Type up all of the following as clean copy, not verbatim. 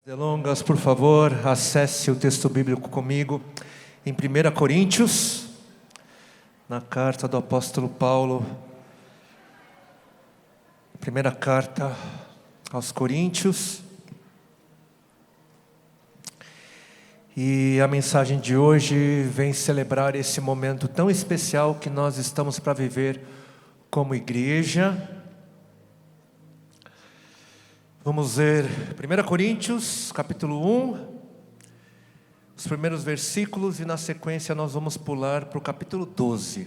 Delongas, por favor, acesse o texto bíblico comigo em 1 Coríntios, na carta do apóstolo Paulo, primeira carta aos Coríntios. E a mensagem de hoje vem celebrar esse momento tão especial que nós estamos para viver como igreja. Vamos ler 1 Coríntios, capítulo 1, os primeiros versículos, e na sequência nós vamos pular para o capítulo 12.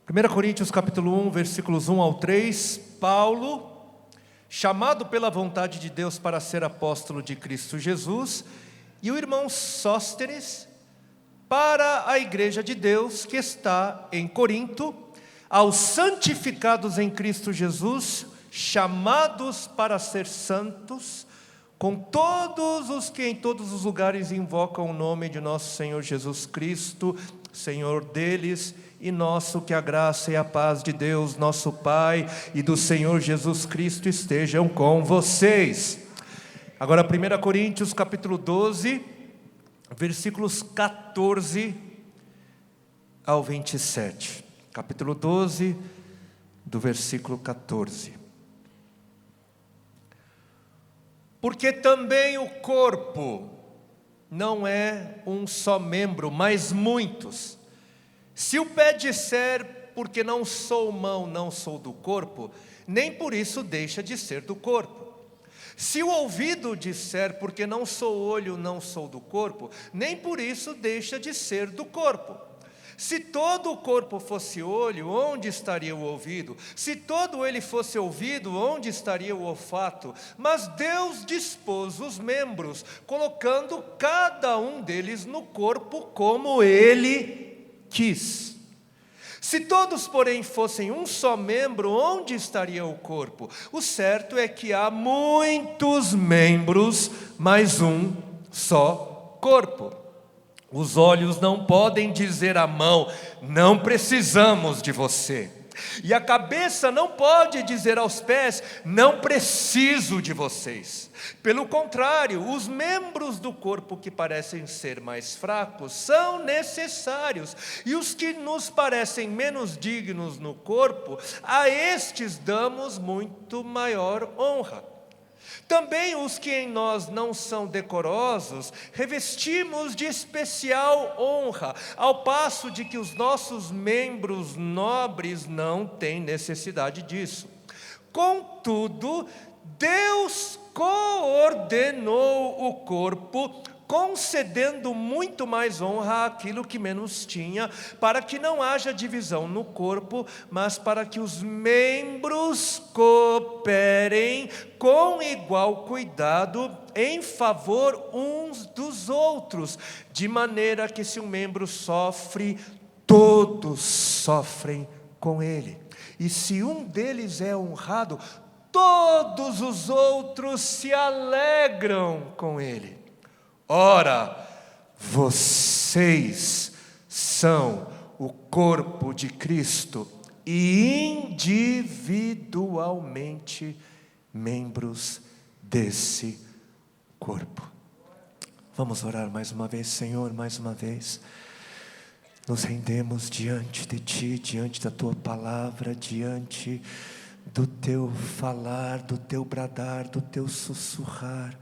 1 Coríntios, capítulo 1, versículos 1 ao 3, Paulo, chamado pela vontade de Deus para ser apóstolo de Cristo Jesus, e o irmão Sóstenes, para a igreja de Deus que está em Corinto, aos santificados em Cristo Jesus, chamados para ser santos, com todos os que em todos os lugares invocam o nome de nosso Senhor Jesus Cristo, Senhor deles e nosso, que a graça e a paz de Deus, nosso Pai, e do Senhor Jesus Cristo estejam com vocês. Agora 1 Coríntios capítulo 12, versículos 14 ao 27. Capítulo 12, do versículo 14. Porque também o corpo não é um só membro, mas muitos. Se o pé disser, porque não sou mão, não sou do corpo, nem por isso deixa de ser do corpo. Se o ouvido disser, porque não sou olho, não sou do corpo, nem por isso deixa de ser do corpo. Se todo o corpo fosse olho, onde estaria o ouvido? Se todo ele fosse ouvido, onde estaria o olfato? Mas Deus dispôs os membros, colocando cada um deles no corpo como Ele quis. Se todos, porém, fossem um só membro, onde estaria o corpo? O certo é que há muitos membros, mas um só corpo. Os olhos não podem dizer à mão, não precisamos de você. E a cabeça não pode dizer aos pés, não preciso de vocês. Pelo contrário, os membros do corpo que parecem ser mais fracos são necessários. E os que nos parecem menos dignos no corpo, a estes damos muito maior honra. Também os que em nós não são decorosos, revestimos de especial honra, ao passo de que os nossos membros nobres não têm necessidade disso. Contudo, Deus coordenou o corpo, concedendo muito mais honra àquilo que menos tinha, para que não haja divisão no corpo, mas para que os membros cooperem com igual cuidado em favor uns dos outros, de maneira que se um membro sofre, todos sofrem com ele. E se um deles é honrado, todos os outros se alegram com ele. Ora, vocês são o corpo de Cristo e individualmente membros desse corpo. Vamos orar mais uma vez, Senhor, mais uma vez. Nos rendemos diante de Ti, diante da Tua palavra, diante do Teu falar, do Teu bradar, do Teu sussurrar.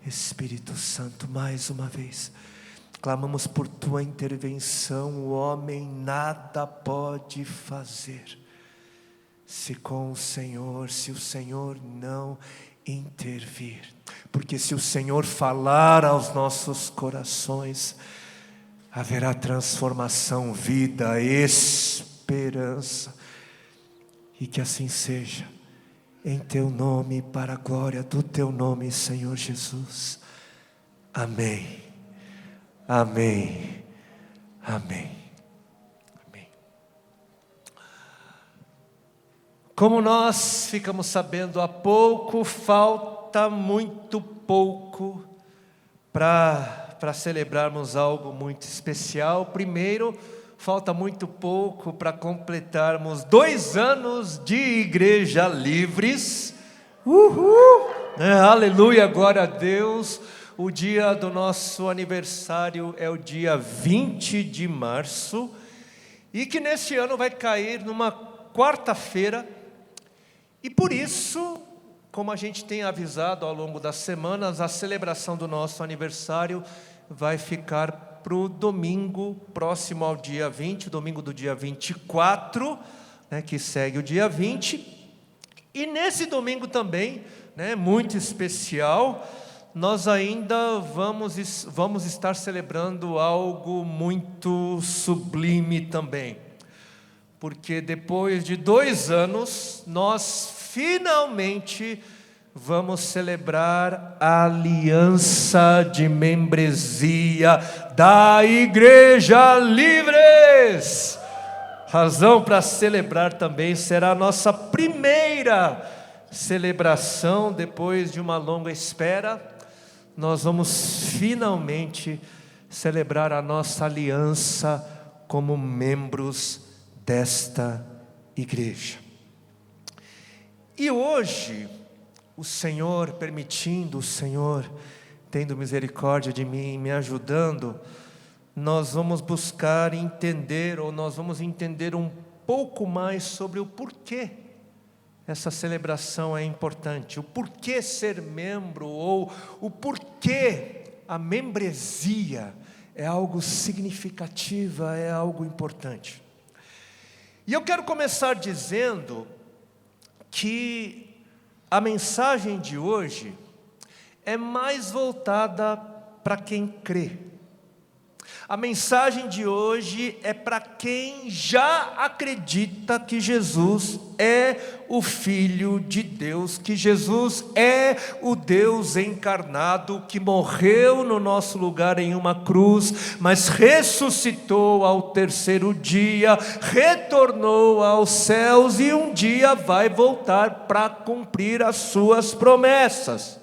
Espírito Santo, mais uma vez, clamamos por Tua intervenção. O homem nada pode fazer se com o Senhor, se o Senhor não intervir. Porque se o Senhor falar aos nossos corações, haverá transformação, vida, esperança. E que assim seja. Em Teu nome, para a glória do Teu nome, Senhor Jesus. Amém. Amém. Amém. Amém. Como nós ficamos sabendo há pouco, falta muito pouco para celebrarmos algo muito especial. Primeiro, falta muito pouco para completarmos 2 anos de Igreja Livres. Uhul! Aleluia, glória a Deus. O dia do nosso aniversário é o dia 20 de março. E que neste ano vai cair numa quarta-feira. E por isso, como a gente tem avisado ao longo das semanas, a celebração do nosso aniversário vai ficar para o domingo próximo ao dia 20, domingo do dia 24, que segue o dia 20. E nesse domingo também, muito especial, nós ainda vamos estar celebrando algo muito sublime também. Porque depois de 2 anos, nós finalmente vamos celebrar a aliança de membresia da Igreja Livres. Razão para celebrar também, será a nossa primeira celebração depois de uma longa espera. Nós vamos finalmente celebrar a nossa aliança como membros desta igreja. E hoje, o Senhor permitindo, o Senhor tendo misericórdia de mim, me ajudando, nós vamos buscar entender, ou nós vamos entender um pouco mais sobre o porquê essa celebração é importante, o porquê ser membro, ou o porquê a membresia é algo significativo, é algo importante. E eu quero começar dizendo que a mensagem de hoje é mais voltada para quem crê. A mensagem de hoje é para quem já acredita que Jesus é o Filho de Deus, que Jesus é o Deus encarnado, que morreu no nosso lugar em uma cruz, mas ressuscitou ao 3º dia, retornou aos céus e um dia vai voltar para cumprir as suas promessas.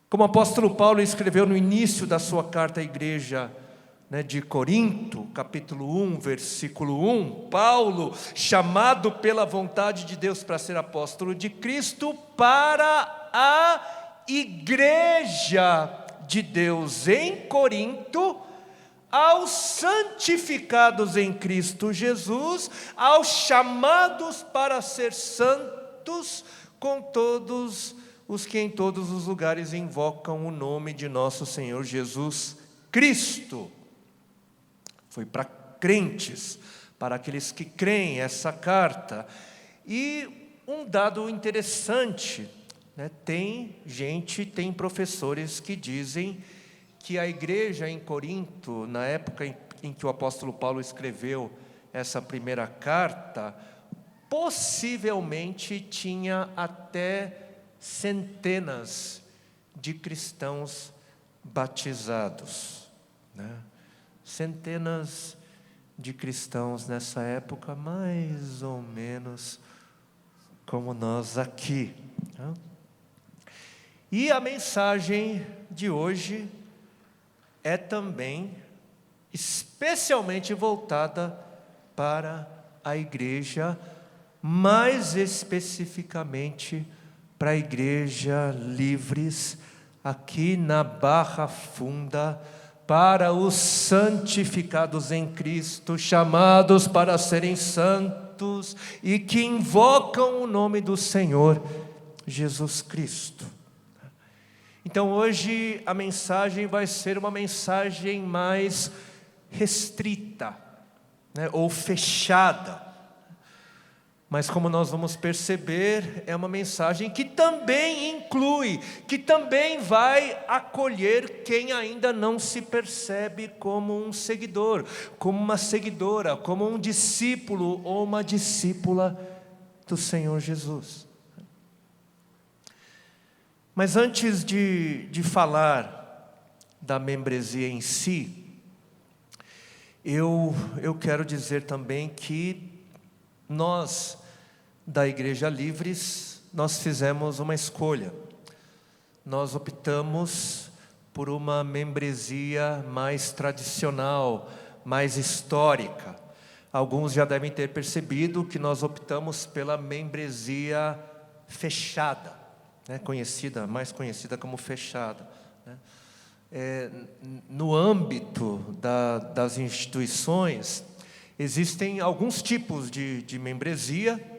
Como o apóstolo Paulo escreveu no início da sua carta à igreja de Corinto, capítulo 1, versículo 1, Paulo, chamado pela vontade de Deus para ser apóstolo de Cristo, para a igreja de Deus em Corinto, aos santificados em Cristo Jesus, aos chamados para ser santos, com todos os que em todos os lugares invocam o nome de nosso Senhor Jesus Cristo. Foi para crentes, para aqueles que creem essa carta. E um dado interessante, tem professores que dizem que a igreja em Corinto, na época em que o apóstolo Paulo escreveu essa primeira carta, possivelmente tinha até centenas de cristãos batizados, Centenas de cristãos nessa época, mais ou menos como nós aqui. E a mensagem de hoje é também especialmente voltada para a igreja, mais especificamente para a Igreja Livres, aqui na Barra Funda, para os santificados em Cristo, chamados para serem santos e que invocam o nome do Senhor Jesus Cristo. Então hoje a mensagem vai ser uma mensagem mais restrita, ou fechada. Mas como nós vamos perceber, é uma mensagem que também inclui, que também vai acolher quem ainda não se percebe como um seguidor, como uma seguidora, como um discípulo ou uma discípula do Senhor Jesus. Mas antes de falar da membresia em si, eu quero dizer também que nós, da Igreja Livres, nós fizemos uma escolha. Nós optamos por uma membresia mais tradicional, mais histórica. Alguns já devem ter percebido que nós optamos pela membresia fechada. né, mais conhecida como fechada, né. No âmbito das instituições, existem alguns tipos de membresia,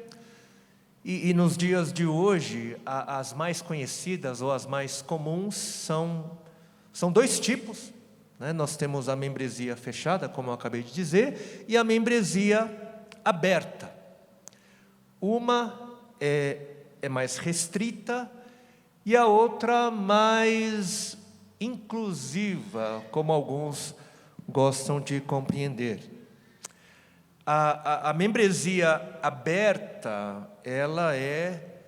e nos dias de hoje, as mais conhecidas ou as mais comuns são dois tipos, né? Nós temos a membresia fechada, como eu acabei de dizer, e a membresia aberta. Uma é mais restrita e a outra mais inclusiva, como alguns gostam de compreender. A membresia aberta, ela é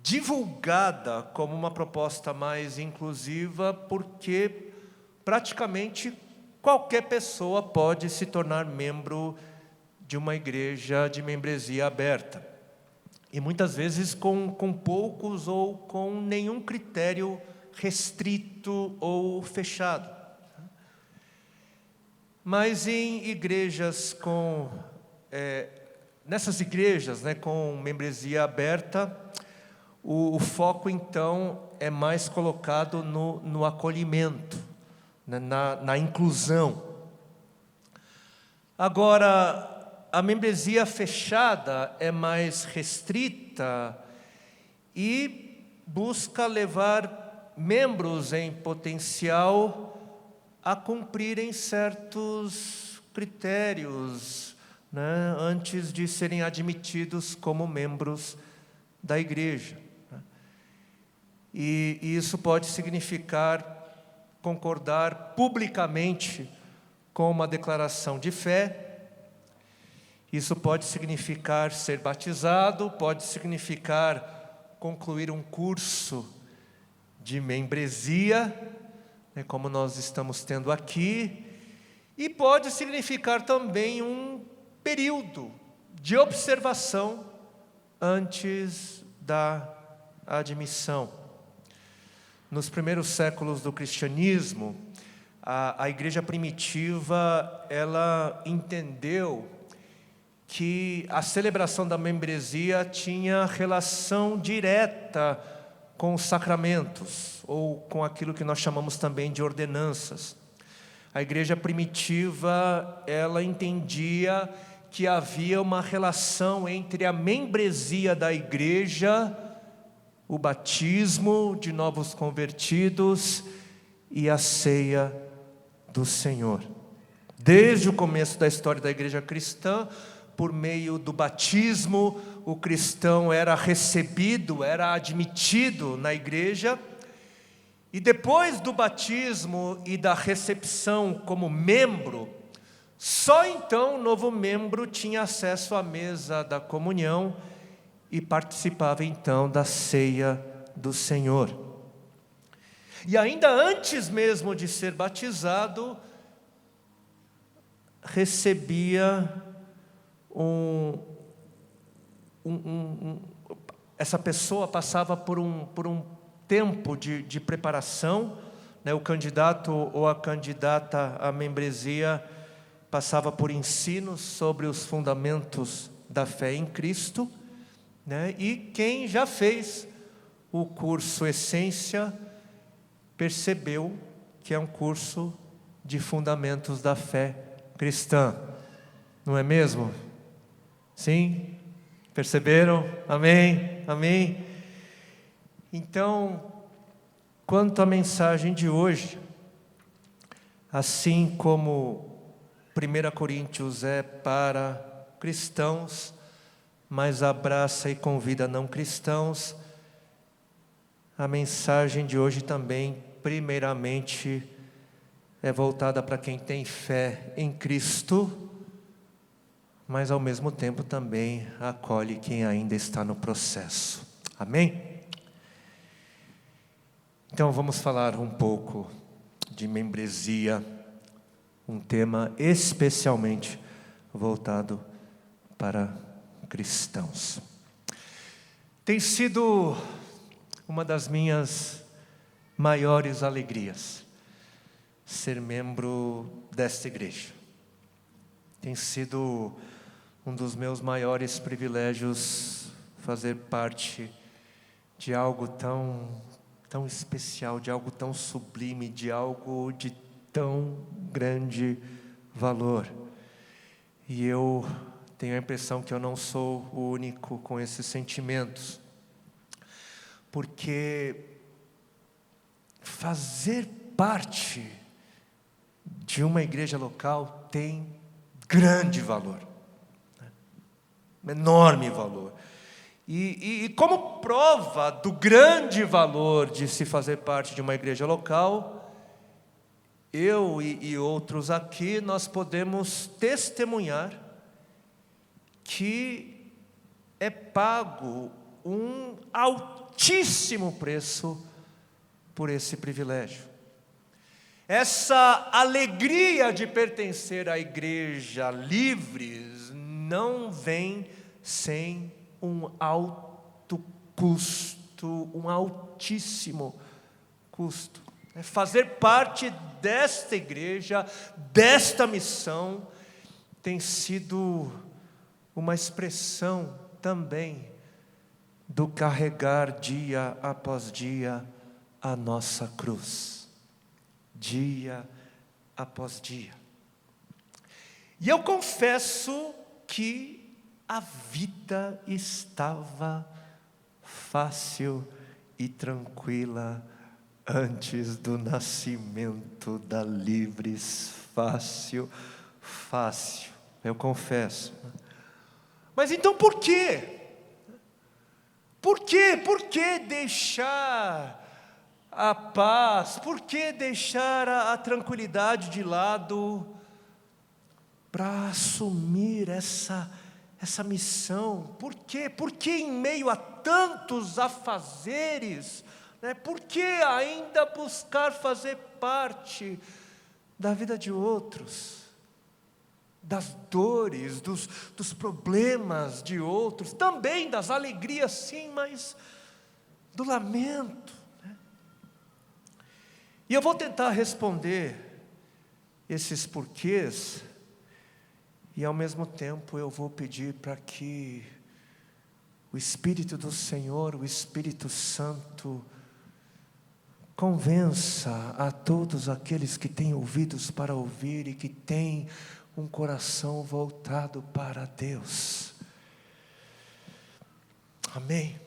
divulgada como uma proposta mais inclusiva, porque praticamente qualquer pessoa pode se tornar membro de uma igreja de membresia aberta. E muitas vezes com poucos ou com nenhum critério restrito ou fechado. Mas em igrejas nessas igrejas, né, com membresia aberta, o foco então é mais colocado no acolhimento, né, na inclusão. Agora, a membresia fechada é mais restrita e busca levar membros em potencial a cumprirem certos critérios, né, antes de serem admitidos como membros da igreja. E isso pode significar concordar publicamente com uma declaração de fé. Isso pode significar ser batizado, pode significar concluir um curso de membresia, como nós estamos tendo aqui, e pode significar também um período de observação antes da admissão. Nos primeiros séculos do cristianismo, a igreja primitiva, ela entendeu que a celebração da membresia tinha relação direta com os sacramentos, ou com aquilo que nós chamamos também de ordenanças. A igreja primitiva, ela entendia que havia uma relação entre a membresia da igreja, o batismo de novos convertidos e a ceia do Senhor. Desde o começo da história da igreja cristã, por meio do batismo, o cristão era recebido, era admitido na igreja, e depois do batismo e da recepção como membro, só então o novo membro tinha acesso à mesa da comunhão e participava então da ceia do Senhor. E ainda antes mesmo de ser batizado, recebia essa pessoa passava por um tempo de preparação, né? O candidato ou a candidata à membresia passava por ensinos sobre os fundamentos da fé em Cristo, né? E quem já fez o curso Essência percebeu que é um curso de fundamentos da fé cristã, não é mesmo? Sim? Perceberam? Amém? Amém? Então, quanto à mensagem de hoje, assim como 1 Coríntios é para cristãos, mas abraça e convida não cristãos, a mensagem de hoje também, primeiramente, é voltada para quem tem fé em Cristo, mas ao mesmo tempo também acolhe quem ainda está no processo. Amém? Então vamos falar um pouco de membresia, um tema especialmente voltado para cristãos. Tem sido uma das minhas maiores alegrias ser membro desta igreja. Tem sido um dos meus maiores privilégios fazer parte de algo tão especial, de algo tão sublime, de algo de tão grande valor. E eu tenho a impressão que eu não sou o único com esses sentimentos, porque fazer parte de uma igreja local tem grande valor, enorme valor. E como prova do grande valor de se fazer parte de uma igreja local, eu e outros aqui, nós podemos testemunhar que é pago um altíssimo preço por esse privilégio. Essa alegria de pertencer à igreja Livres não vem sem um alto custo, um altíssimo custo. Fazer parte desta igreja, desta missão, tem sido uma expressão também do carregar dia após dia a nossa cruz. Dia após dia. E eu confesso que a vida estava fácil e tranquila antes do nascimento da Livres. Fácil, eu confesso. Mas então por quê? Por que deixar a paz? Por que deixar a tranquilidade de lado para assumir essa missão? Por quê? Por que em meio a tantos afazeres, por que ainda buscar fazer parte da vida de outros, das dores, dos problemas de outros, também das alegrias sim, mas do lamento? E eu vou tentar responder esses porquês, e ao mesmo tempo eu vou pedir para que o Espírito do Senhor, o Espírito Santo, convença a todos aqueles que têm ouvidos para ouvir e que têm um coração voltado para Deus. Amém?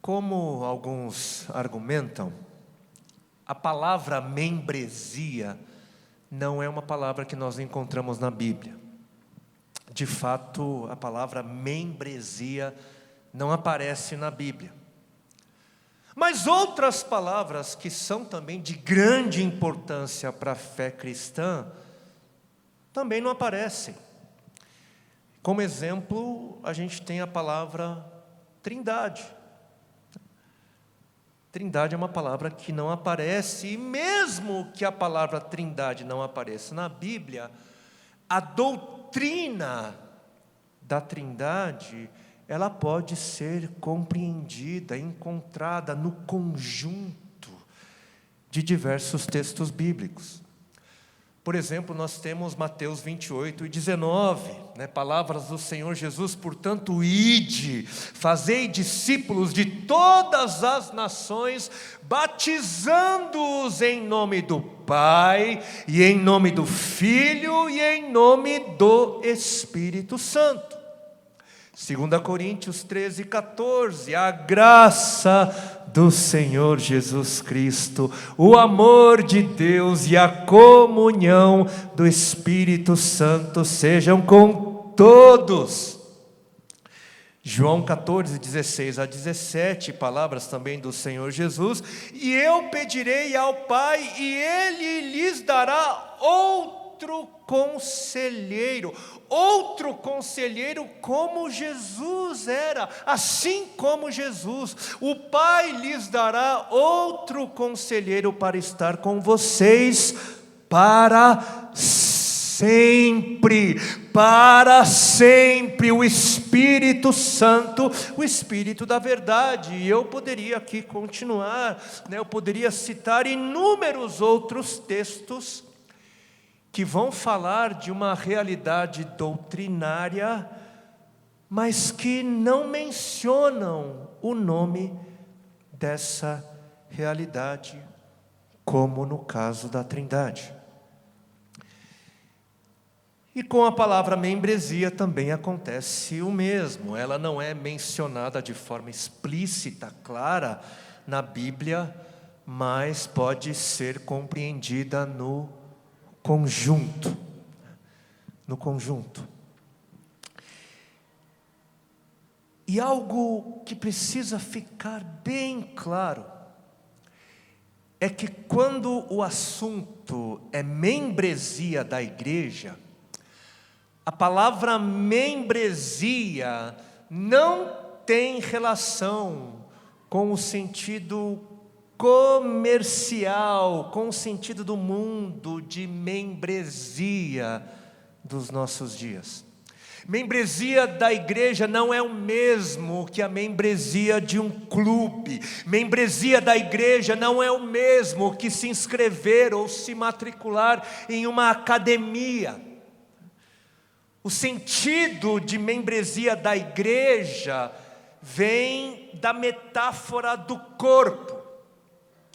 Como alguns argumentam, a palavra membresia não é uma palavra que nós encontramos na Bíblia. De fato, a palavra membresia não aparece na Bíblia. Mas outras palavras que são também de grande importância para a fé cristã, também não aparecem. Como exemplo, a gente tem a palavra trindade. Trindade é uma palavra que não aparece, e mesmo que a palavra trindade não apareça na Bíblia, a doutrina da trindade, ela pode ser compreendida, encontrada no conjunto de diversos textos bíblicos. Por exemplo, nós temos Mateus 28 e 19, palavras do Senhor Jesus: portanto, ide, fazei discípulos de todas as nações, batizando-os em nome do Pai, e em nome do Filho, e em nome do Espírito Santo. 2 Coríntios 13, 14, a graça do Senhor Jesus Cristo, o amor de Deus e a comunhão do Espírito Santo sejam com todos. João 14, 16 a 17, palavras também do Senhor Jesus: e eu pedirei ao Pai, e Ele lhes dará outro conselheiro como Jesus era, assim como Jesus. O Pai lhes dará outro conselheiro para estar com vocês para sempre, o Espírito Santo, o Espírito da verdade. E eu poderia aqui continuar, eu poderia citar inúmeros outros textos que vão falar de uma realidade doutrinária, mas que não mencionam o nome dessa realidade, como no caso da Trindade. E com a palavra membresia também acontece o mesmo. Ela não é mencionada de forma explícita, clara, na Bíblia, mas pode ser compreendida no conjunto. No conjunto. E algo que precisa ficar bem claro é que quando o assunto é membresia da igreja, a palavra membresia não tem relação com o sentido comercial, com o sentido do mundo de membresia dos nossos dias. Membresia da igreja não é o mesmo que a membresia de um clube. Membresia da igreja não é o mesmo que se inscrever ou se matricular em uma academia. O sentido de membresia da igreja vem da metáfora do corpo,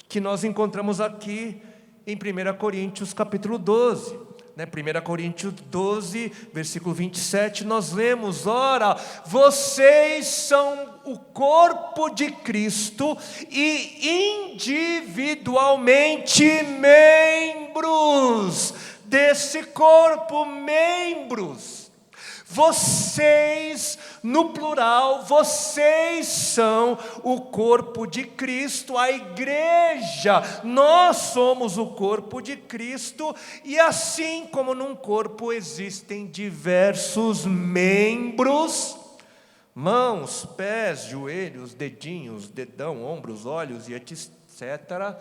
que nós encontramos aqui em 1 Coríntios capítulo 12. 1 Coríntios 12, versículo 27, nós lemos: ora, vocês são o corpo de Cristo e individualmente membros desse corpo, membros. Vocês, no plural, vocês são o corpo de Cristo, a igreja. Nós somos o corpo de Cristo, e assim como num corpo existem diversos membros, mãos, pés, joelhos, dedinhos, dedão, ombros, olhos e etc.,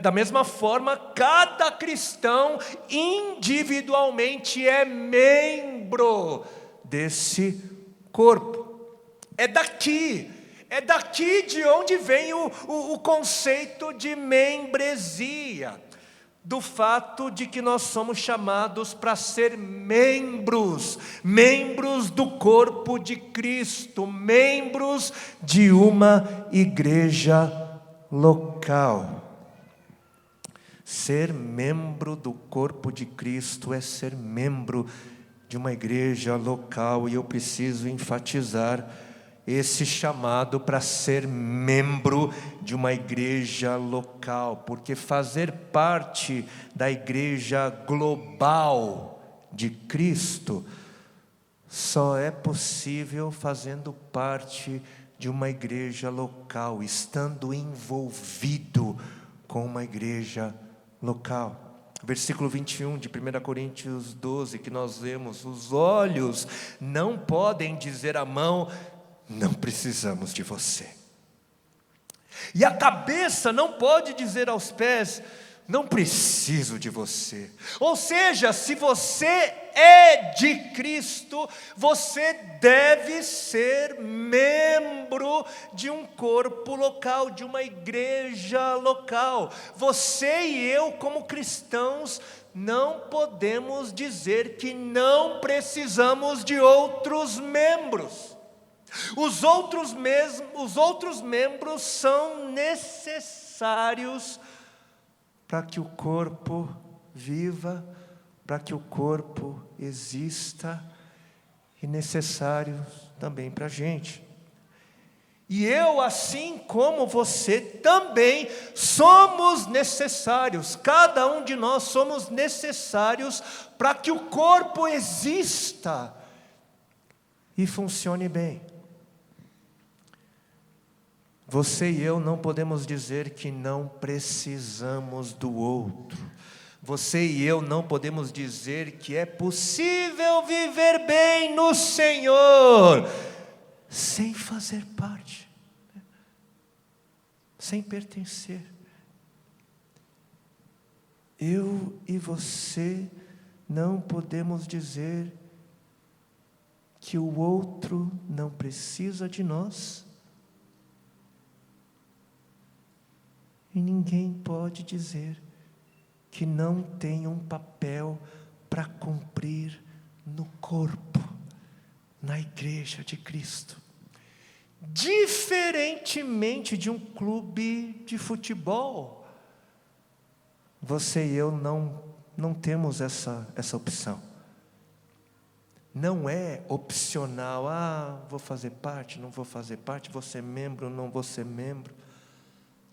da mesma forma, cada cristão individualmente é membro desse corpo. É daqui de onde vem o conceito de membresia, do fato de que nós somos chamados para ser membros do corpo de Cristo, membros de uma igreja local. Ser membro do corpo de Cristo é ser membro de uma igreja local, e eu preciso enfatizar esse chamado para ser membro de uma igreja local, porque fazer parte da igreja global de Cristo só é possível fazendo parte de uma igreja local, estando envolvido com uma igreja local. Versículo 21 de 1 Coríntios 12, que nós lemos: os olhos não podem dizer à mão, não precisamos de você. E a cabeça não pode dizer aos pés, não preciso de você. Ou seja, se você é de Cristo, você deve ser membro de um corpo local, de uma igreja local. Você e eu, como cristãos, não podemos dizer que não precisamos de outros membros. Os outros membros são necessários para que o corpo viva, para que o corpo exista, e necessários também para a gente. E eu, assim como você, também somos necessários. Cada um de nós somos necessários para que o corpo exista e funcione bem. Você e eu não podemos dizer que não precisamos do outro. Você e eu não podemos dizer que é possível viver bem no Senhor sem fazer parte, sem pertencer. Eu e você não podemos dizer que o outro não precisa de nós, e ninguém pode dizer que não tem um papel para cumprir no corpo, na igreja de Cristo. Diferentemente de um clube de futebol, você e eu não temos essa opção. Não é opcional, vou fazer parte, não vou fazer parte, vou ser membro, não vou ser membro.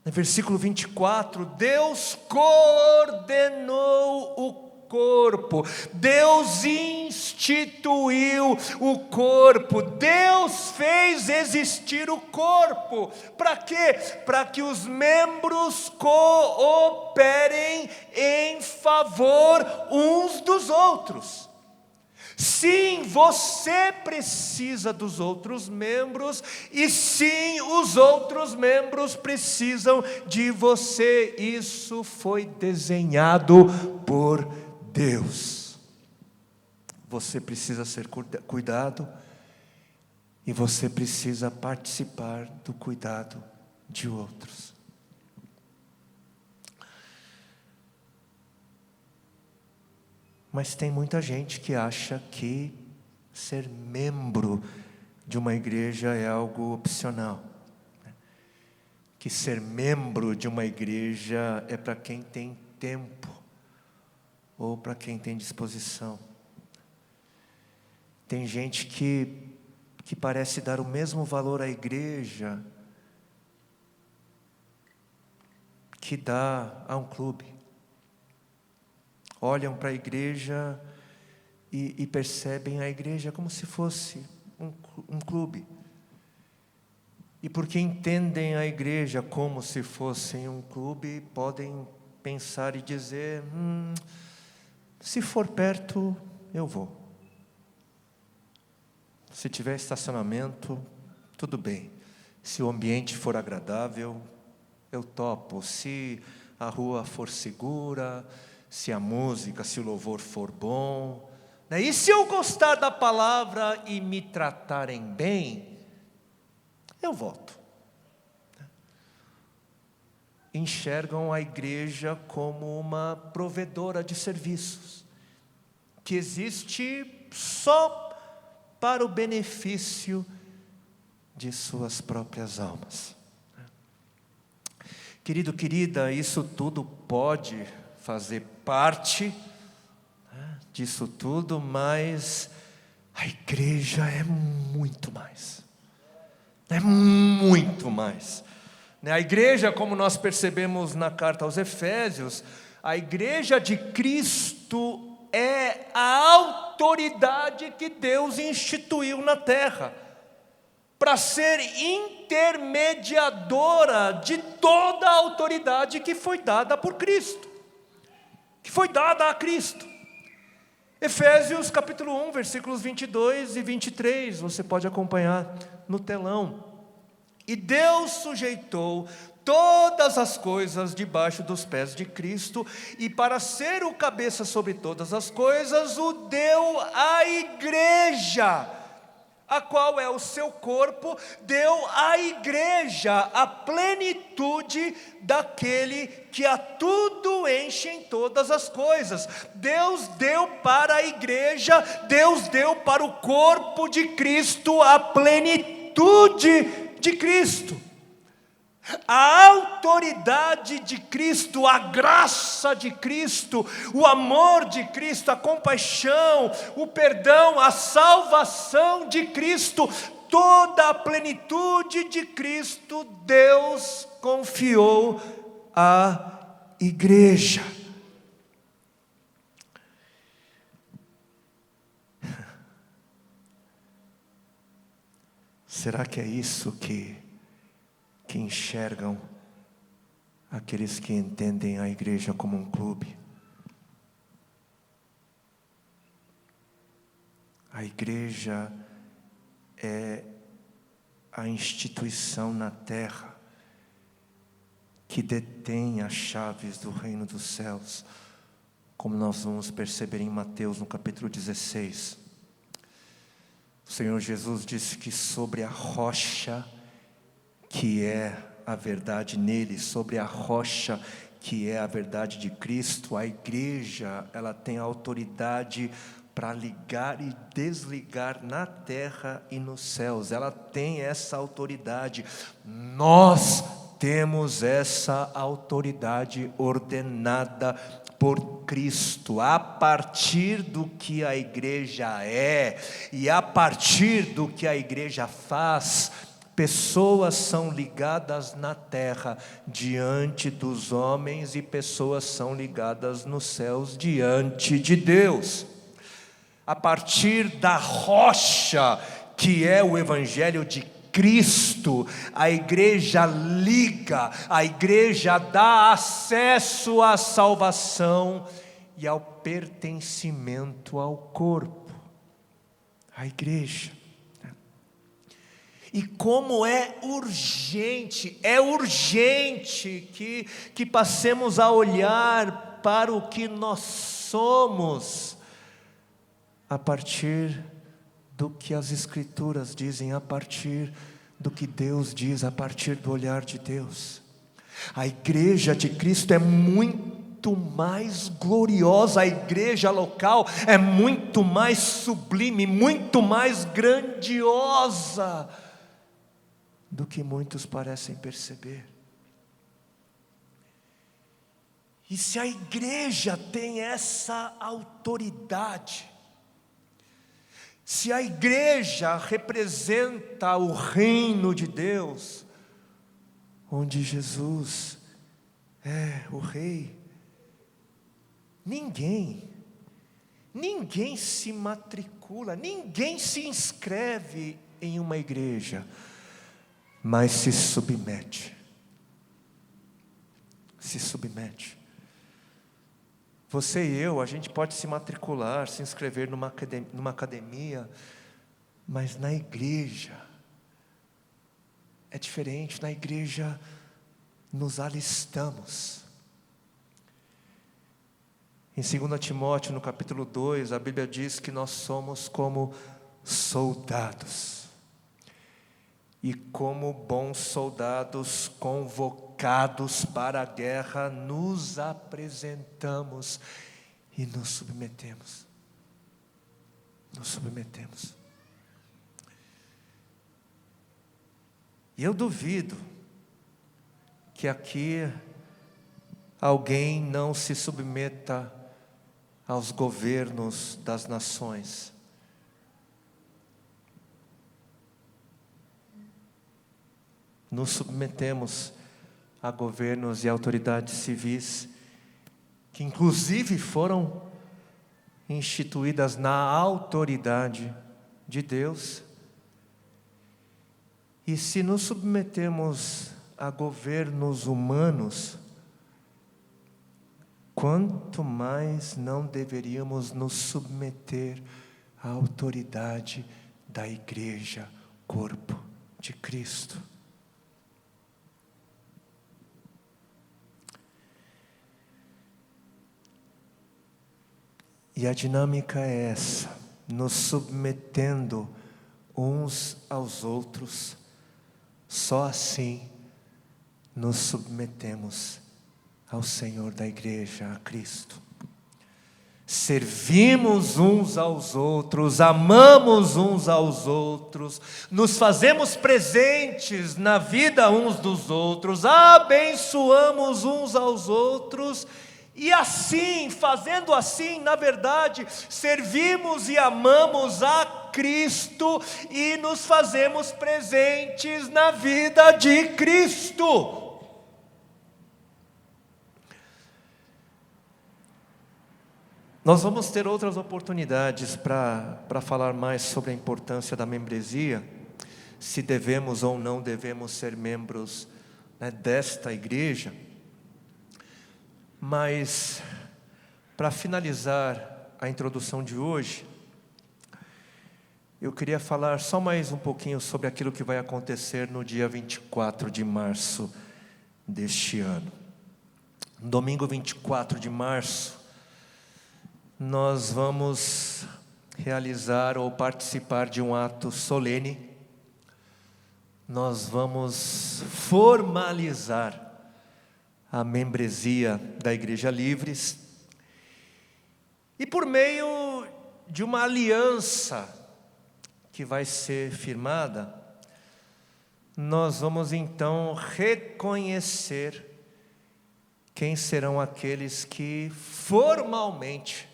No versículo 24, Deus coordenou o corpo, Deus instituiu o corpo, Deus fez existir o corpo. Para quê? Para que os membros cooperem em favor uns dos outros. Sim, você precisa dos outros membros, e sim, os outros membros precisam de você. Isso foi desenhado por Deus. Você precisa ser cuidado, e você precisa participar do cuidado de outros. Mas tem muita gente que acha que ser membro de uma igreja é algo opcional. Que ser membro de uma igreja é para quem tem tempo, ou para quem tem disposição. Tem gente que parece dar o mesmo valor à igreja que dá a um clube. Olham para a igreja e percebem a igreja como se fosse um clube. E porque entendem a igreja como se fosse um clube, podem pensar e dizer, se for perto, eu vou. Se tiver estacionamento, tudo bem. Se o ambiente for agradável, eu topo. Se a rua for segura, se a música, se o louvor for bom, né? E se eu gostar da palavra e me tratarem bem, eu volto. Enxergam a igreja como uma provedora de serviços, que existe só para o benefício de suas próprias almas. Querido, querida, isso tudo pode fazer parte disso tudo, mas a igreja é muito mais. É muito mais. A igreja, como nós percebemos na carta aos Efésios, a igreja de Cristo é a autoridade que Deus instituiu na terra, para ser intermediadora de toda a autoridade que foi dada por Cristo, que foi dada a Cristo. Efésios capítulo 1, versículos 22 e 23, você pode acompanhar no telão. E Deus sujeitou todas as coisas debaixo dos pés de Cristo, e para ser o cabeça sobre todas as coisas, o deu à igreja, a qual é o seu corpo. Deu à igreja a plenitude daquele que a tudo enche em todas as coisas. Deus deu para a igreja, Deus deu para o corpo de Cristo a plenitude de Cristo, a autoridade de Cristo, a graça de Cristo, o amor de Cristo, a compaixão, o perdão, a salvação de Cristo, toda a plenitude de Cristo Deus confiou à igreja. Será que é isso que enxergam aqueles que entendem a igreja como um clube? A igreja é a instituição na terra que detém as chaves do reino dos céus, como nós vamos perceber em Mateus no capítulo 16. O Senhor Jesus disse que sobre a rocha, que é a verdade nele, sobre a rocha que é a verdade de Cristo, a igreja, ela tem autoridade para ligar e desligar na terra e nos céus. Ela tem essa autoridade. Nós temos essa autoridade ordenada por Cristo, a partir do que a igreja é e a partir do que a igreja faz. Pessoas são ligadas na terra diante dos homens e pessoas são ligadas nos céus diante de Deus. A partir da rocha que é o Evangelho de Cristo, a igreja liga, a igreja dá acesso à salvação e ao pertencimento ao corpo, a igreja. E como é urgente que passemos a olhar para o que nós somos, a partir do que as Escrituras dizem, a partir do que Deus diz, a partir do olhar de Deus. A igreja de Cristo é muito mais gloriosa, a igreja local é muito mais sublime, muito mais grandiosa do que muitos parecem perceber. E se a igreja tem essa autoridade, se a igreja representa o reino de Deus, onde Jesus é o rei, ninguém se matricula, ninguém se inscreve em uma igreja, mas se submete. Você e eu, a gente pode se matricular, se inscrever numa academia, mas na igreja é diferente. Na igreja nos alistamos. Em 2 Timóteo, no capítulo 2, a Bíblia diz que nós somos como soldados. E como bons soldados convocados para a guerra, nos apresentamos e nos submetemos. E eu duvido que aqui alguém não se submeta aos governos das nações. Nos submetemos a governos e autoridades civis, que inclusive foram instituídas na autoridade de Deus. E se nos submetemos a governos humanos, quanto mais não deveríamos nos submeter à autoridade da igreja, corpo de Cristo. E a dinâmica é essa, nos submetendo uns aos outros, só assim nos submetemos ao Senhor da igreja, a Cristo. Servimos uns aos outros, amamos uns aos outros, nos fazemos presentes na vida uns dos outros, abençoamos uns aos outros. E assim, fazendo assim, na verdade, servimos e amamos a Cristo e nos fazemos presentes na vida de Cristo. Nós vamos ter outras oportunidades para falar mais sobre a importância da membresia, se devemos ou não devemos ser membros, né, desta igreja. Mas, para finalizar a introdução de hoje, eu queria falar só mais um pouquinho sobre aquilo que vai acontecer no dia 24 de março deste ano. No domingo 24 de março, nós vamos realizar ou participar de um ato solene. Nós vamos formalizar a membresia da Igreja Livres. E por meio de uma aliança que vai ser firmada, nós vamos então reconhecer quem serão aqueles que formalmente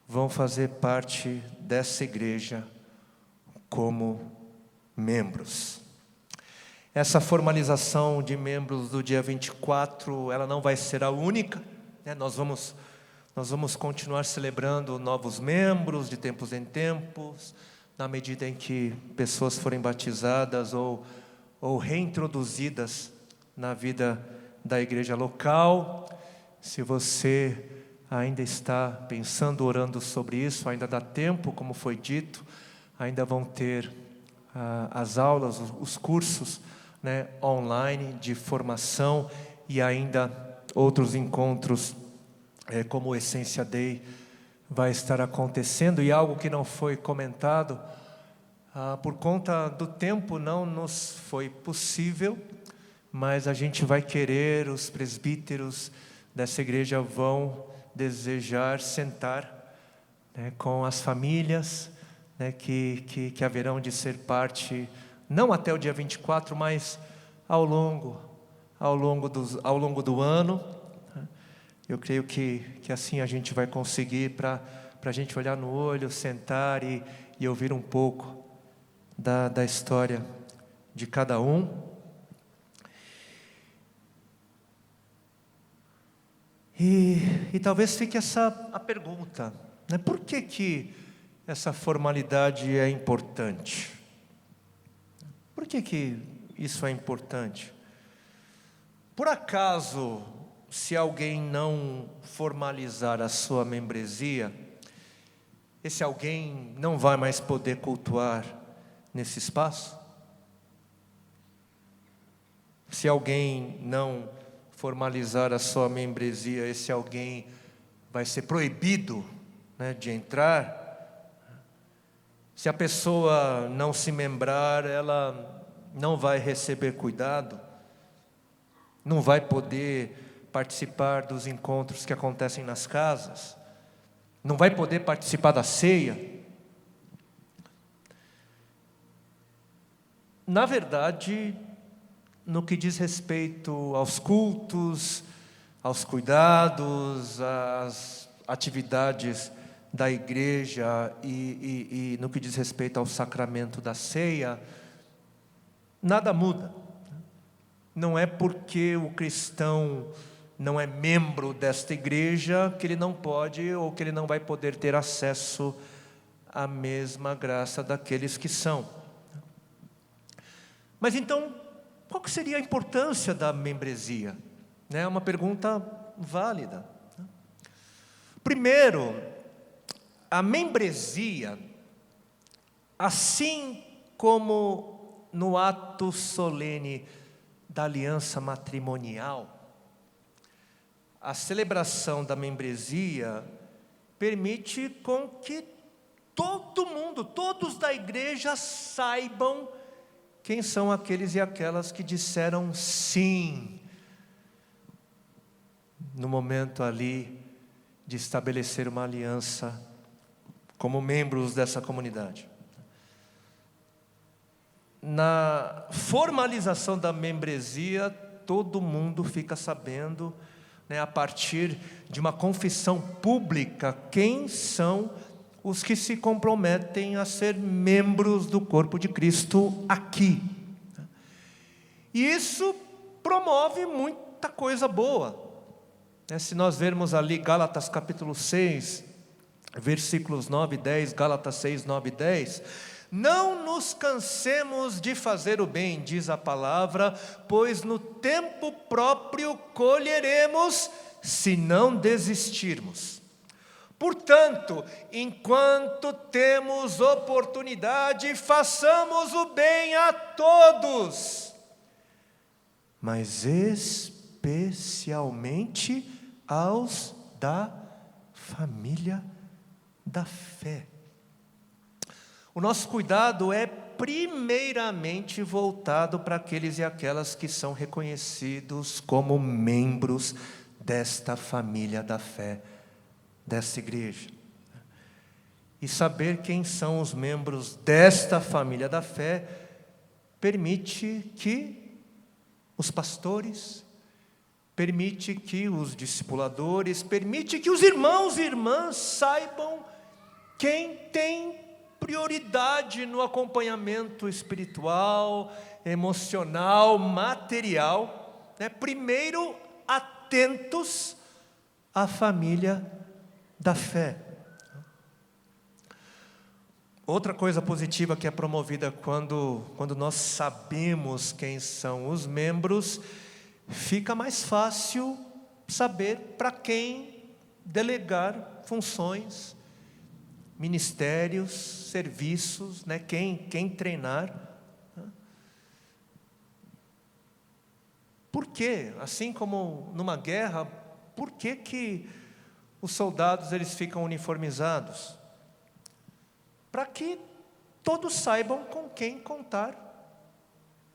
vão fazer parte dessa igreja como membros. Essa formalização de membros do dia 24, ela não vai ser a única, né? Nós vamos continuar celebrando novos membros de tempos em tempos, na medida em que pessoas forem batizadas ou reintroduzidas na vida da igreja local. Se você ainda está pensando, orando sobre isso, ainda dá tempo, como foi dito, ainda vão ter as aulas, os cursos, né, online de formação e ainda outros encontros, como o Essência Day, vai estar acontecendo. E algo que não foi comentado, por conta do tempo não nos foi possível, mas a gente vai querer, os presbíteros dessa igreja vão desejar sentar, né, com as famílias, né, que haverão de ser parte, não até o dia 24, mas ao longo do ano. Eu creio que assim a gente vai conseguir, para a gente olhar no olho, sentar e ouvir um pouco da história de cada um. E talvez fique a pergunta, né? Por que essa formalidade é importante? Por que isso é importante? Por acaso, se alguém não formalizar a sua membresia, esse alguém não vai mais poder cultuar nesse espaço? Se alguém não formalizar a sua membresia, esse alguém vai ser proibido, né, de entrar? Se a pessoa não se membrar, ela não vai receber cuidado, não vai poder participar dos encontros que acontecem nas casas, não vai poder participar da ceia. Na verdade, no que diz respeito aos cultos, aos cuidados, às atividades da igreja e no que diz respeito ao sacramento da ceia, nada muda. Não é porque o cristão não é membro desta igreja que ele não pode ou que ele não vai poder ter acesso à mesma graça daqueles que são. Mas então, qual que seria a importância da membresia? É uma pergunta válida. Primeiro, a membresia, assim como no ato solene da aliança matrimonial, a celebração da membresia permite com que todo mundo, todos da igreja saibam quem são aqueles e aquelas que disseram sim no momento ali de estabelecer uma aliança como membros dessa comunidade. Na formalização da membresia, todo mundo fica sabendo, né, a partir de uma confissão pública, quem são os que se comprometem a ser membros do corpo de Cristo aqui. E isso promove muita coisa boa. Se nós vermos ali Gálatas capítulo 6, versículos 9 e 10, Gálatas 6, 9 e 10, não nos cansemos de fazer o bem, diz a palavra, pois no tempo próprio colheremos, se não desistirmos. Portanto, enquanto temos oportunidade, façamos o bem a todos, mas especialmente aos da família da fé. O nosso cuidado é primeiramente voltado para aqueles e aquelas que são reconhecidos como membros desta família da fé, desta igreja. E saber quem são os membros desta família da fé permite que os pastores, permite que os discipuladores, permite que os irmãos e irmãs saibam quem tem prioridade no acompanhamento espiritual, emocional, material, né? Primeiro, atentos à família da fé. Outra coisa positiva que é promovida quando nós sabemos quem são os membros, fica mais fácil saber para quem delegar funções, ministérios, serviços, né? Quem treinar. Por quê? Assim como numa guerra, por que os soldados eles ficam uniformizados? Para que todos saibam com quem contar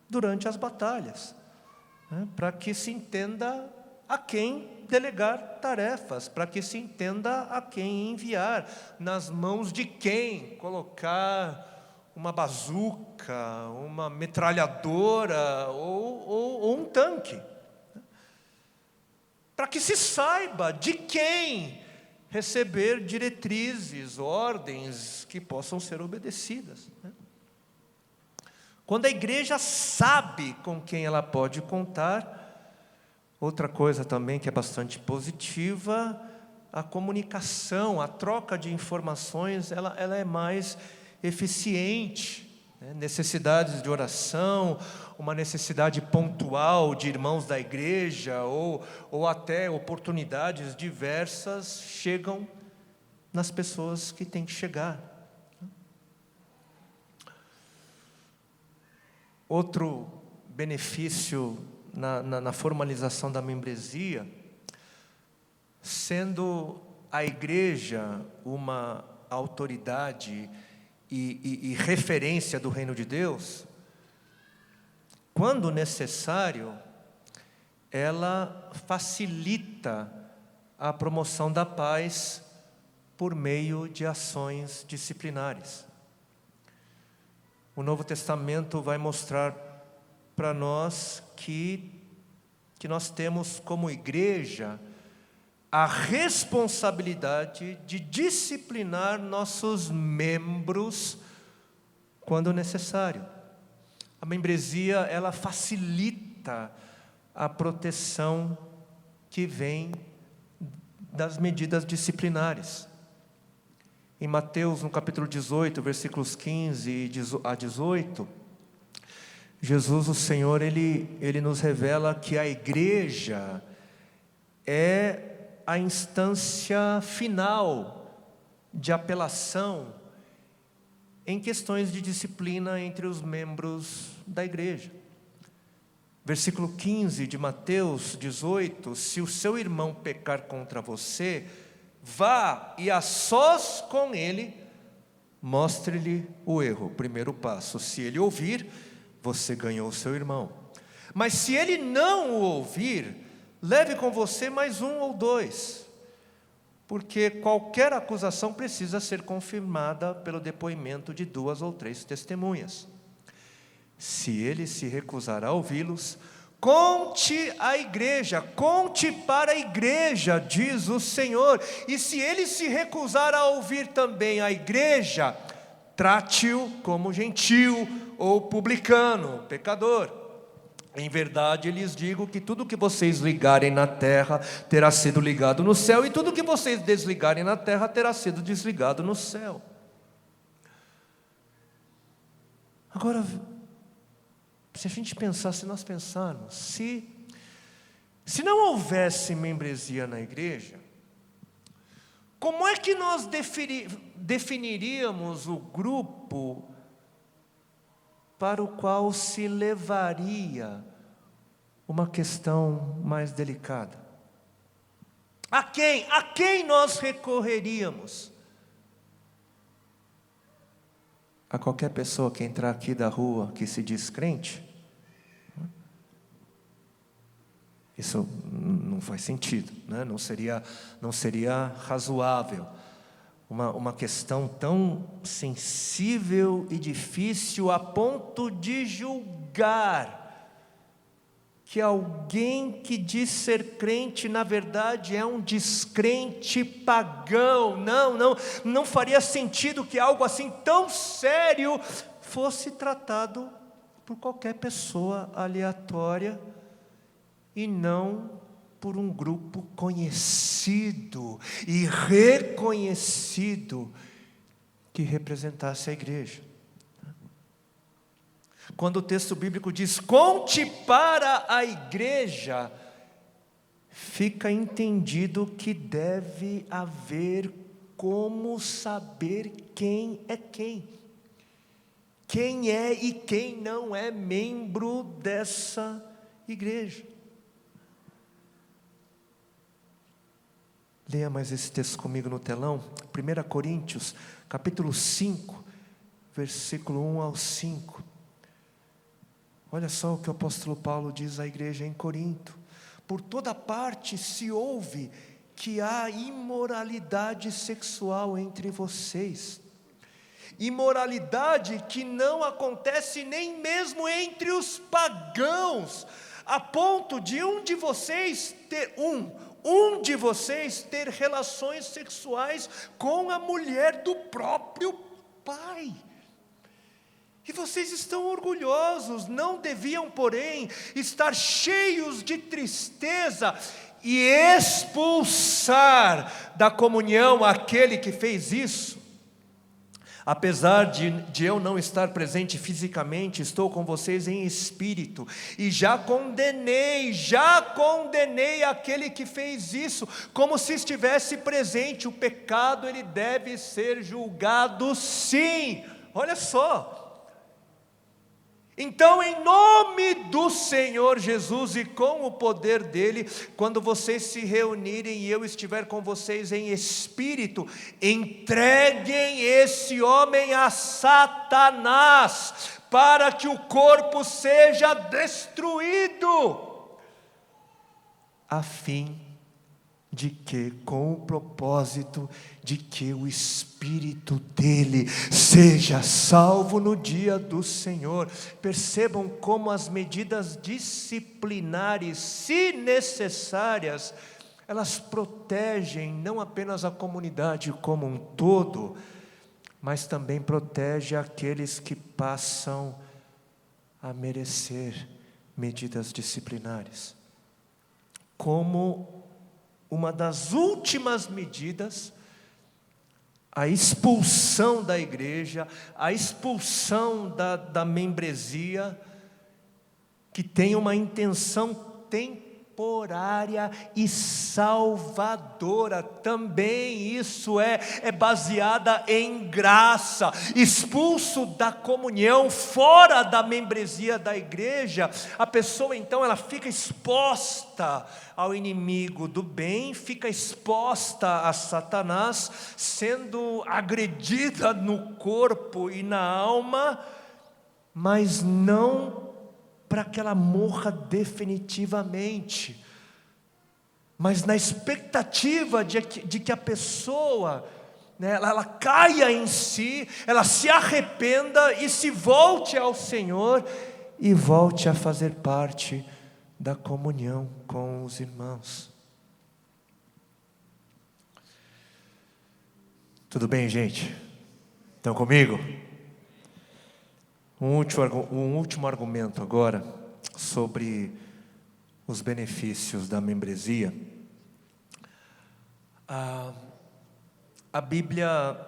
durante as batalhas, né? Para que se entenda a quem delegar tarefas, para que se entenda a quem enviar, nas mãos de quem colocar uma bazuca, uma metralhadora ou um tanque, para que se saiba de quem receber diretrizes, ordens que possam ser obedecidas, né? Quando a igreja sabe com quem ela pode contar, outra coisa também que é bastante positiva, a comunicação, a troca de informações, ela é mais eficiente, né? Necessidades de oração, uma necessidade pontual de irmãos da igreja, ou até oportunidades diversas, chegam nas pessoas que têm que chegar. Outro benefício na formalização da membresia, sendo a igreja uma autoridade e referência do reino de Deus, quando necessário, ela facilita a promoção da paz por meio de ações disciplinares. O Novo Testamento vai mostrar para nós que nós temos como igreja a responsabilidade de disciplinar nossos membros quando necessário. A membresia, ela facilita a proteção que vem das medidas disciplinares. Em Mateus, no capítulo 18, versículos 15 a 18, Jesus, o Senhor, ele nos revela que a igreja é a instância final de apelação em questões de disciplina entre os membros da igreja. Versículo 15 de Mateus 18, se o seu irmão pecar contra você, vá e a sós com ele, mostre-lhe o erro. Primeiro passo, se ele ouvir, você ganhou o seu irmão. Mas se ele não o ouvir, leve com você mais um ou dois, porque qualquer acusação precisa ser confirmada pelo depoimento de 2 ou 3 testemunhas. Se ele se recusar a ouvi-los, conte à igreja, conte para a igreja, diz o Senhor. E se ele se recusar a ouvir também a igreja, trate-o como gentil ou publicano, pecador. Em verdade, lhes digo que tudo que vocês ligarem na terra terá sido ligado no céu, e tudo que vocês desligarem na terra terá sido desligado no céu. Agora, se a gente pensar, se nós pensarmos, se não houvesse membresia na igreja, como é que nós definiríamos o grupo para o qual se levaria uma questão mais delicada? A quem nós recorreríamos? a qualquer pessoa que entrar aqui da rua que se diz crente? Isso não faz sentido, né? Não seria razoável. Uma questão tão sensível e difícil a ponto de julgar que alguém que diz ser crente, na verdade, é um descrente pagão. Não faria sentido que algo assim tão sério fosse tratado por qualquer pessoa aleatória e não por um grupo conhecido e reconhecido que representasse a igreja. Quando o texto bíblico diz, conte para a igreja, fica entendido que deve haver como saber quem é quem. Quem é e quem não é membro dessa igreja. Leia mais esse texto comigo no telão. 1 Coríntios, capítulo 5, versículo 1 ao 5. Olha só o que o apóstolo Paulo diz à igreja em Corinto. Por toda parte se ouve que há imoralidade sexual entre vocês. Imoralidade que não acontece nem mesmo entre os pagãos, a ponto de um de vocês ter relações sexuais com a mulher do próprio pai. E vocês estão orgulhosos, não deviam, porém, estar cheios de tristeza e expulsar da comunhão aquele que fez isso. Apesar de eu não estar presente fisicamente, estou com vocês em espírito, e já condenei aquele que fez isso, como se estivesse presente. O pecado, ele deve ser julgado sim. Olha só. Então, em nome do Senhor Jesus e com o poder dele, quando vocês se reunirem e eu estiver com vocês em espírito, entreguem esse homem a Satanás, para que o corpo seja destruído, a fim de que, com o propósito de que o espírito dele seja salvo no dia do Senhor. Percebam como as medidas disciplinares, se necessárias, elas protegem não apenas a comunidade como um todo, mas também protege aqueles que passam a merecer medidas disciplinares. Como uma das últimas medidas, a expulsão da igreja, a expulsão da membresia, que tem uma intenção temporária e salvadora. Também isso é baseada em graça. Expulso da comunhão, fora da membresia da igreja, a pessoa então ela fica exposta ao inimigo do bem, fica exposta a Satanás, sendo agredida no corpo e na alma, mas não para que ela morra definitivamente, mas na expectativa de que a pessoa, né, ela caia em si, ela se arrependa e se volte ao Senhor e volte a fazer parte da comunhão com os irmãos. Tudo bem, gente? Estão comigo? Um último argumento agora sobre os benefícios da membresia. A Bíblia,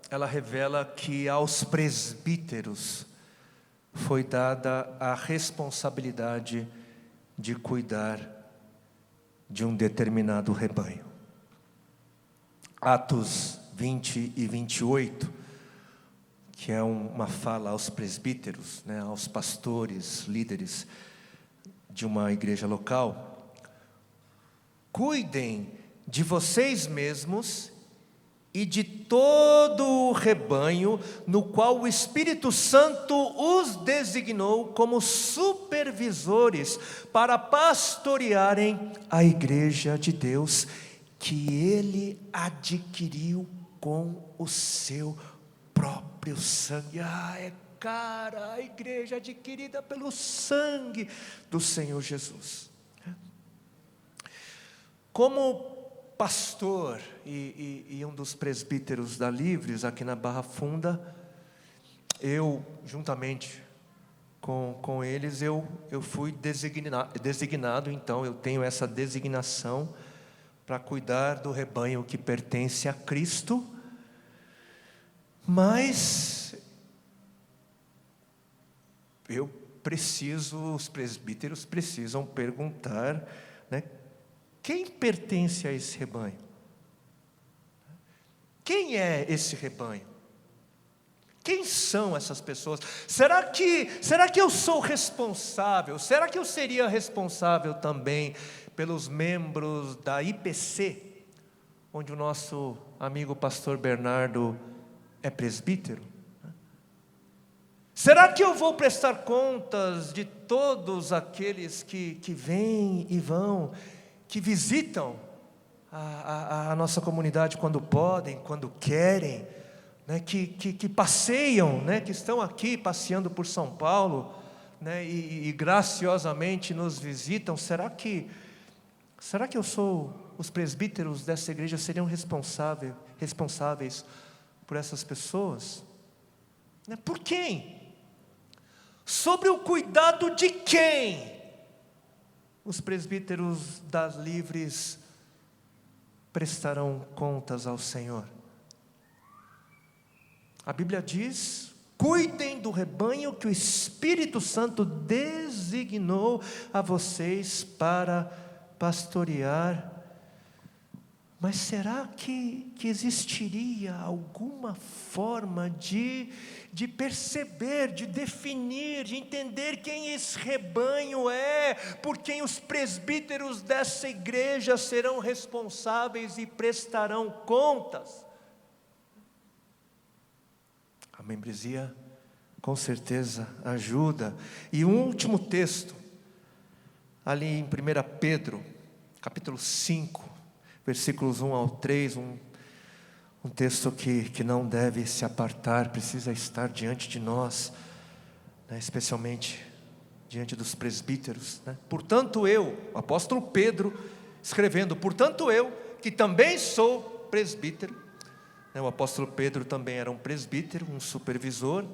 ela revela que aos presbíteros foi dada a responsabilidade de cuidar de um determinado rebanho. Atos 20 e 28, que é uma fala aos presbíteros, né, aos pastores, líderes de uma igreja local. Cuidem de vocês mesmos e de todo o rebanho, no qual o Espírito Santo os designou como supervisores para pastorearem a igreja de Deus, que ele adquiriu com o seu próprio sangue. É cara, a igreja adquirida pelo sangue do Senhor Jesus. Como pastor e um dos presbíteros da Livres, aqui na Barra Funda, eu, juntamente com eles, eu fui designado, então eu tenho essa designação para cuidar do rebanho que pertence a Cristo, mas os presbíteros precisam perguntar, né? Quem pertence a esse rebanho? Quem é esse rebanho? Quem são essas pessoas? Será que eu sou responsável? Será que eu seria responsável também pelos membros da IPC, onde o nosso amigo pastor Bernardo é presbítero? Será que eu vou prestar contas de todos aqueles que vêm e vão, que visitam a nossa comunidade quando podem, quando querem, né, que passeiam, né, que estão aqui passeando por São Paulo, né, e graciosamente nos visitam? Será que os presbíteros dessa igreja seriam responsáveis por essas pessoas? Né, por quem? Sobre o cuidado de quem os presbíteros das Livres prestarão contas ao Senhor? A Bíblia diz: cuidem do rebanho que o Espírito Santo designou a vocês para pastorear. Mas será que existiria alguma forma de perceber, de definir, de entender quem esse rebanho é, por quem os presbíteros dessa igreja serão responsáveis e prestarão contas? A membresia, com certeza, ajuda. E um último texto, ali em 1 Pedro, capítulo 5, versículos 1 ao 3, um texto que não deve se apartar, precisa estar diante de nós, né, especialmente diante dos presbíteros, né? Portanto eu, o apóstolo Pedro, escrevendo, portanto eu, que também sou presbítero, né, o apóstolo Pedro também era um presbítero, um supervisor,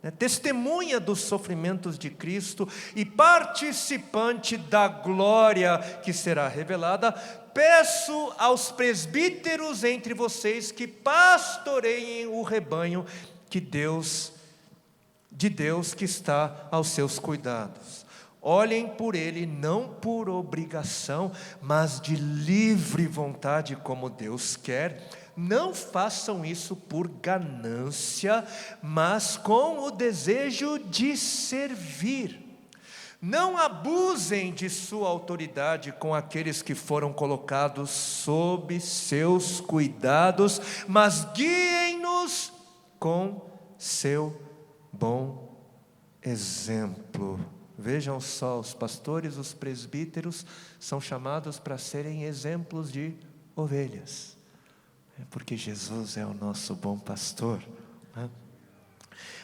né, testemunha dos sofrimentos de Cristo e participante da glória que será revelada, peço aos presbíteros entre vocês que pastoreiem o rebanho de Deus que está aos seus cuidados. Olhem por ele não por obrigação, mas de livre vontade, como Deus quer. Não façam isso por ganância, mas com o desejo de servir. Não abusem de sua autoridade com aqueles que foram colocados sob seus cuidados, mas guiem-nos com seu bom exemplo. Vejam só, os pastores, os presbíteros são chamados para serem exemplos de ovelhas, porque Jesus é o nosso bom pastor, né?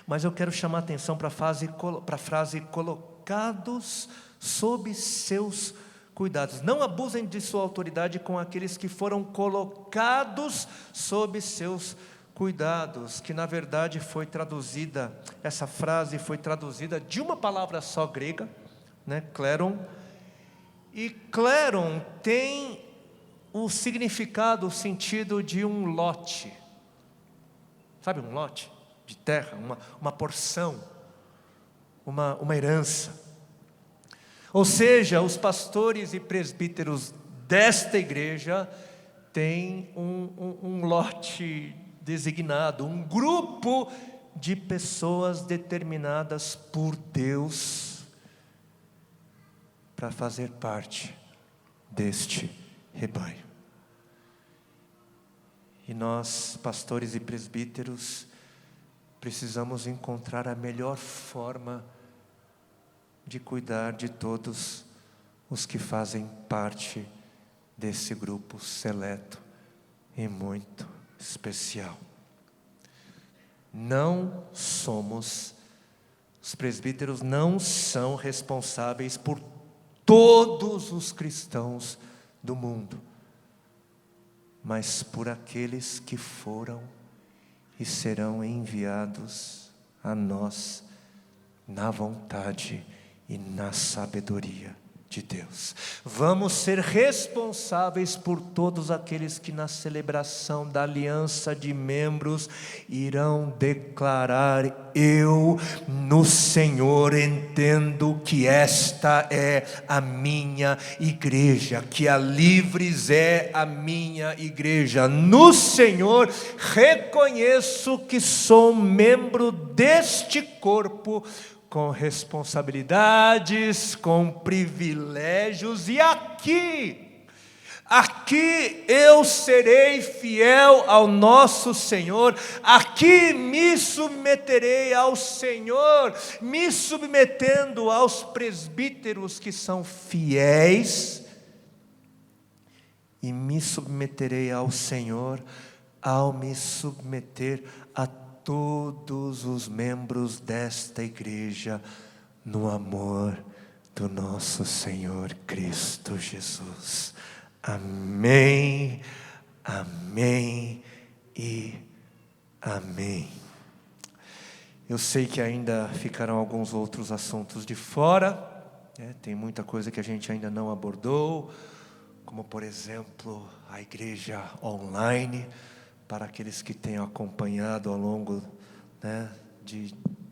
Mas eu quero chamar a atenção para a frase colocados sob seus cuidados. Não abusem de sua autoridade com aqueles que foram colocados sob seus cuidados, que na verdade essa frase foi traduzida de uma palavra só grega, né, kleron, e kleron tem o significado, o sentido de um lote. Sabe um lote de terra, uma porção, uma herança. Ou seja, os pastores e presbíteros desta igreja têm um lote designado, um grupo de pessoas determinadas por Deus para fazer parte deste rebanho. E nós, pastores e presbíteros, precisamos encontrar a melhor forma de cuidar de todos os que fazem parte desse grupo seleto e muito especial. Não somos, os presbíteros não são responsáveis por todos os cristãos do mundo, mas por aqueles que foram e serão enviados a nós na vontade e na sabedoria de Deus. Vamos ser responsáveis por todos aqueles que na celebração da aliança de membros irão declarar: eu no Senhor entendo que esta é a minha igreja, que a Livres é a minha igreja. No Senhor reconheço que sou membro deste corpo, com responsabilidades, com privilégios, e aqui eu serei fiel ao nosso Senhor, aqui me submeterei ao Senhor, me submetendo aos presbíteros que são fiéis, e me submeterei ao Senhor ao me submeter a todos os membros desta igreja, no amor do nosso Senhor Cristo Jesus. Amém, amém e amém. Eu sei que ainda ficarão alguns outros assuntos de fora, tem muita coisa que a gente ainda não abordou, como por exemplo a igreja online, para aqueles que tenham acompanhado ao longo,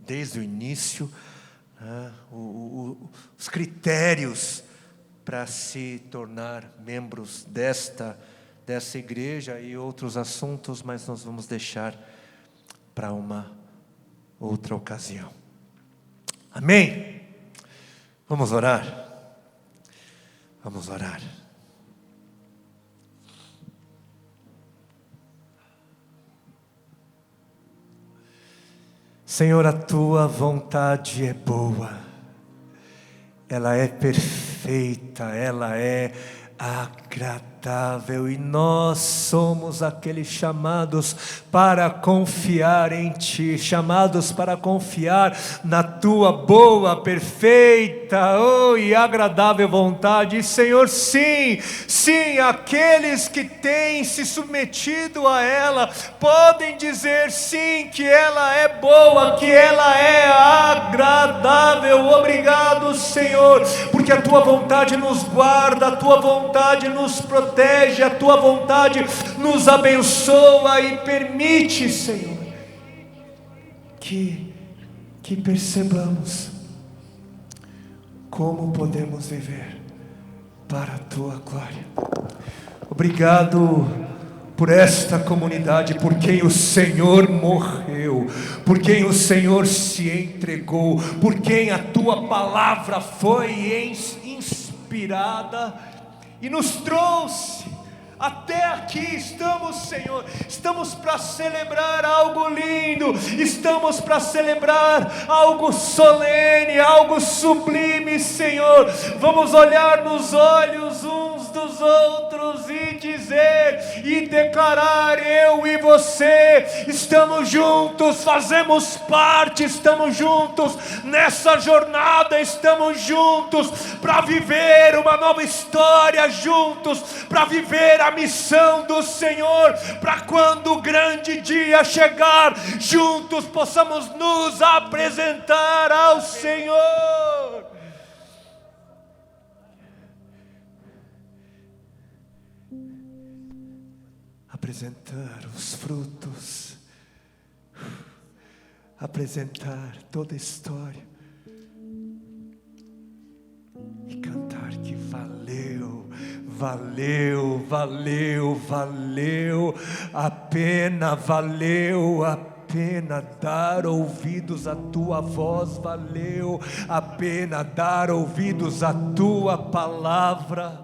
desde o início, os critérios para se tornar membros dessa igreja e outros assuntos, mas nós vamos deixar para uma outra ocasião. Amém? Vamos orar? Vamos orar. Senhor, a tua vontade é boa, ela é perfeita, ela é agradável, e nós somos aqueles chamados para confiar em Ti, chamados para confiar na Tua boa, perfeita, e agradável vontade. E Senhor, sim, aqueles que têm se submetido a ela, podem dizer sim, que ela é boa, que ela é agradável. Obrigado, Senhor, porque a Tua vontade nos guarda, a Tua vontade nos protege, a Tua vontade nos abençoa e permite, Senhor, que percebamos como podemos viver para a Tua glória. Obrigado por esta comunidade, por quem o Senhor morreu, por quem o Senhor se entregou, por quem a Tua palavra foi inspirada e nos trouxe até aqui. Estamos, Senhor, estamos para celebrar algo lindo, estamos para celebrar algo solene, algo sublime, Senhor. Vamos olhar nos olhos uns dos outros e dizer e declarar: eu e você estamos juntos, fazemos parte, estamos juntos nessa jornada, estamos juntos para viver uma nova história, juntos para viver a missão do Senhor, para quando o grande dia chegar, juntos possamos nos apresentar ao Senhor. Apresentar os frutos, apresentar toda a história e cantar que valeu a pena, valeu a pena dar ouvidos à Tua voz, valeu a pena dar ouvidos à Tua palavra.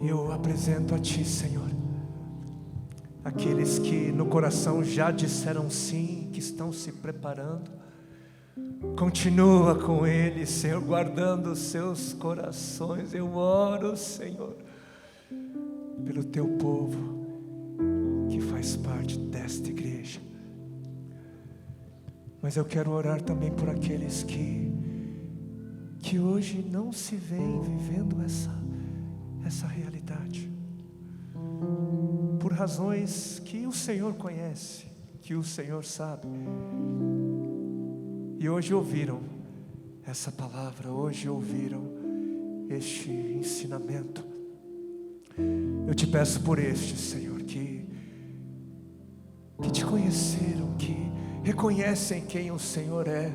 E eu apresento a Ti, Senhor, aqueles que no coração já disseram sim, que estão se preparando. Continua com eles, Senhor, guardando os seus corações. Eu oro, Senhor, pelo Teu povo que faz parte desta igreja. Mas eu quero orar também por aqueles que hoje não se veem vivendo essa realidade, por razões que o Senhor conhece, que o Senhor sabe. E hoje ouviram essa palavra, hoje ouviram este ensinamento. Eu te peço por este, Senhor, que te conheceram, que reconhecem quem o Senhor é,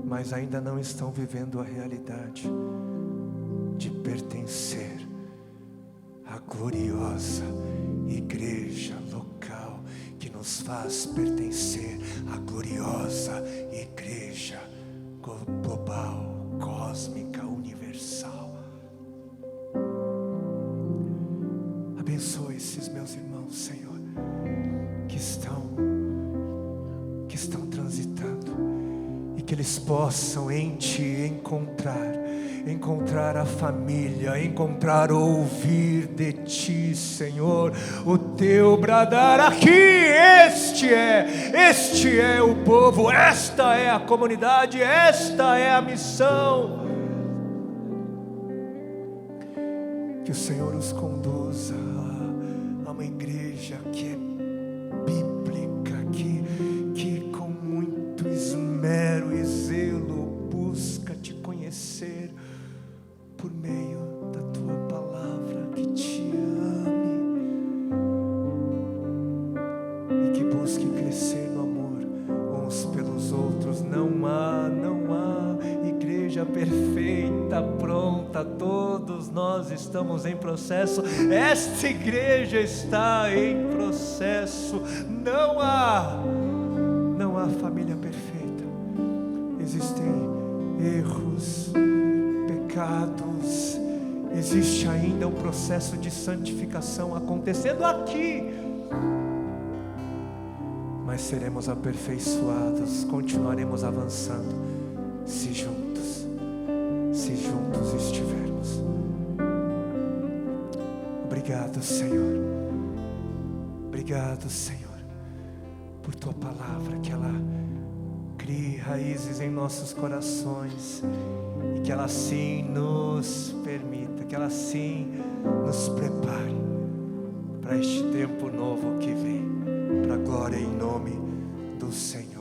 mas ainda não estão vivendo a realidade de pertencer à gloriosa igreja local, que nos faz pertencer à gloriosa igreja global, cósmica, universal. Abençoe esses meus irmãos, Senhor, que estão transitando, e que eles possam em Ti encontrar a família, encontrar ouvir de Ti, Senhor, o Teu bradar aqui. Este é o povo, esta é a comunidade, esta é a missão. Que o Senhor os conduza a uma igreja que é bíblica, que com muito esmero e zelo busca Te conhecer por meio da Tua palavra, que Te ame e que busque crescer no amor uns pelos outros. Não há igreja perfeita, pronta. Todos nós estamos em processo. Esta igreja está em processo. Não há família perfeita. Existem erros, pecados, existe ainda um processo de santificação acontecendo aqui, mas seremos aperfeiçoados, continuaremos avançando, se juntos estivermos. Obrigado, Senhor, por Tua palavra, que ela crie raízes em nossos corações, e que ela sim nos permita, que ela sim nos prepare para este tempo novo que vem, para a glória em nome do Senhor.